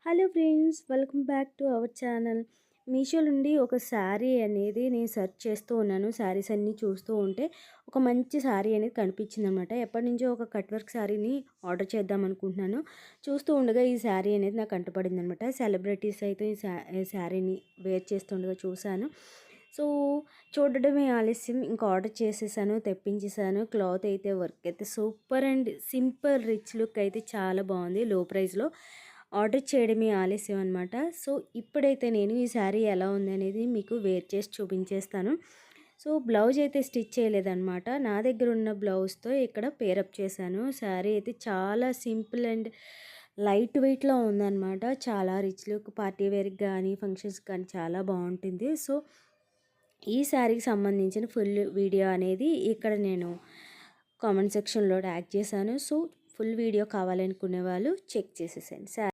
Hello friends, welcome back to our channel. Meesho నుండి ఒక శారీ అనేది నేను సెర్చ్ చేస్తూ ఉన్నాను. శారీస్ అన్నీ చూస్తూ ఉంటే ఒక మంచి శారీ అనేది కనిపించిందనమాట. ఎప్పటి నుంచో ఒక కట్ వర్క్ శారీని ఆర్డర్ చేద్దాం అనుకుంటున్నాను. చూస్తూ ఉండగా ఈ శారీ అనేది నాకు కంటపడిందనమాట. సెలబ్రిటీస్ అయితే ఈ శారీని వేర్ చేస్తుండగా చూశాను. సో చూడడమే ఆలస్యం ఇంకా ఆర్డర్ చేసేసాను, తెప్పించేసాను. క్లాత్ అయితే వర్క్ అయితే super and simple rich look అయితే చాలా బాగుంది. లో ప్రైస్లో ఆర్డర్ చేయడమే ఆలస్యం అనమాట. సో ఇప్పుడైతే నేను ఈ శారీ ఎలా ఉందనేది మీకు వేర్ చేసి చూపించేస్తాను. సో బ్లౌజ్ అయితే స్టిచ్ చేయలేదన్నమాట. నా దగ్గర ఉన్న బ్లౌజ్తో ఇక్కడ పేరప్ చేశాను. శారీ అయితే చాలా సింపుల్ అండ్ లైట్ వెయిట్లో ఉందన్నమాట. చాలా రిచ్ లుక్, పార్టీ వేర్కి కానీ ఫంక్షన్స్కి కానీ చాలా బాగుంటుంది. సో ఈ శారీకి సంబంధించిన ఫుల్ వీడియో అనేది ఇక్కడ నేను కామెంట్ సెక్షన్లో ట్యాగ్ చేశాను. సో ఫుల్ వీడియో కావాలనుకునే వాళ్ళు చెక్ చేసేసాను.